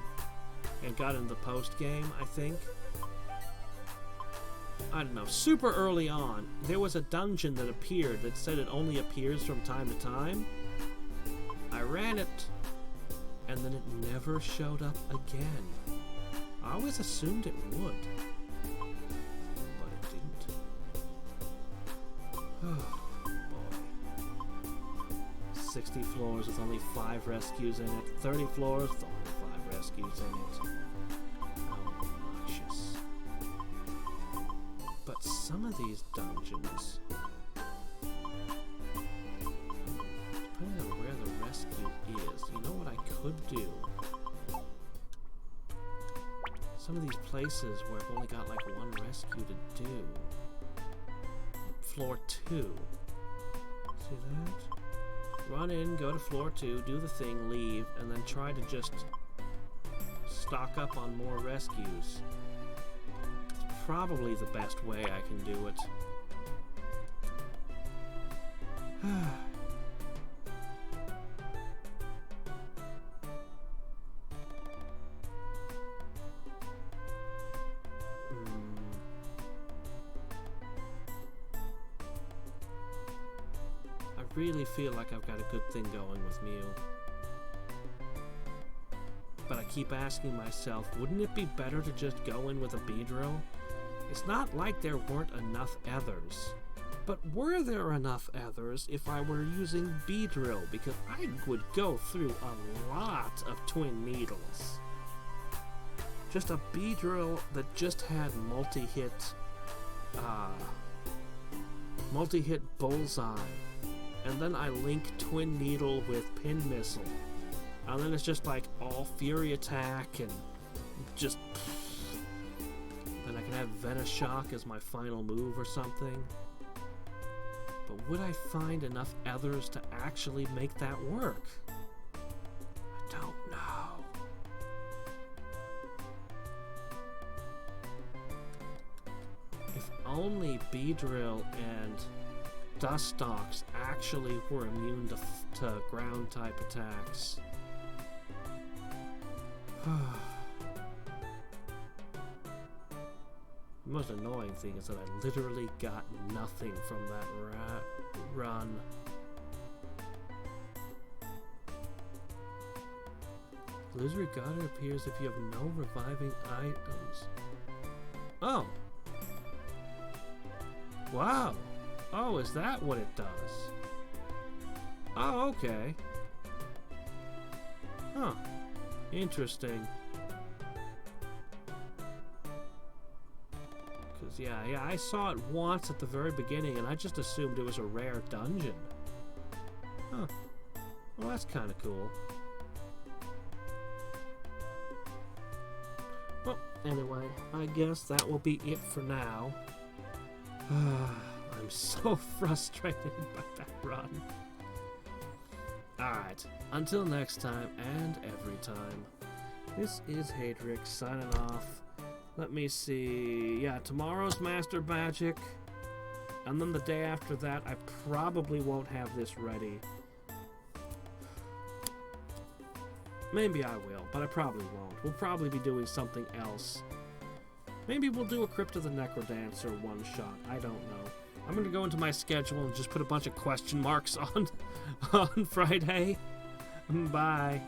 and got into the post-game, I think. I don't know, super early on, there was a dungeon that appeared that said it only appears from time to time. I ran it, and then it never showed up again. I always assumed it would, but it didn't. Oh boy. 60 floors with only 5 rescues in it. 30 floors with only 5 rescues in it. Obnoxious. But some of these dungeons, depending on where the rescue is, you know what I could do? Some of these places where I've only got like 1 rescue to do. Floor 2. See that? Run in, go to floor 2, do the thing, leave, and then try to just stock up on more rescues. It's probably the best way I can do it. I really feel like I've got a good thing going with Mew. But I keep asking myself, wouldn't it be better to just go in with a Beedrill? It's not like there weren't enough others. But were there enough others if I were using Beedrill? Because I would go through a lot of Twin Needles. Just a Beedrill that just had multi-hit bullseye. And then I link Twin Needle with Pin Missile. And then it's just like all Fury Attack and just... Then I can have Venoshock as my final move or something. But would I find enough others to actually make that work? I don't know. If only Beedrill and Dustox actually were immune to ground type attacks. The most annoying thing is that I literally got nothing from that run. Blizzard God, it appears if you have no reviving items. Oh! Wow! Oh, is that what it does? Oh, okay. Huh. Interesting. Because, yeah, I saw it once at the very beginning, and I just assumed it was a rare dungeon. Huh. Well, that's kind of cool. Well, anyway, I guess that will be it for now. I'm so frustrated by that run. Alright, until next time and every time, this is Hadriex signing off. Let me see. Yeah, tomorrow's Master Magic, and then the day after that, I probably won't have this ready. Maybe I will, but I probably won't. We'll probably be doing something else. Maybe we'll do a Crypt of the Necrodancer one-shot. I don't know. I'm going to go into my schedule and just put a bunch of question marks on Friday. Bye.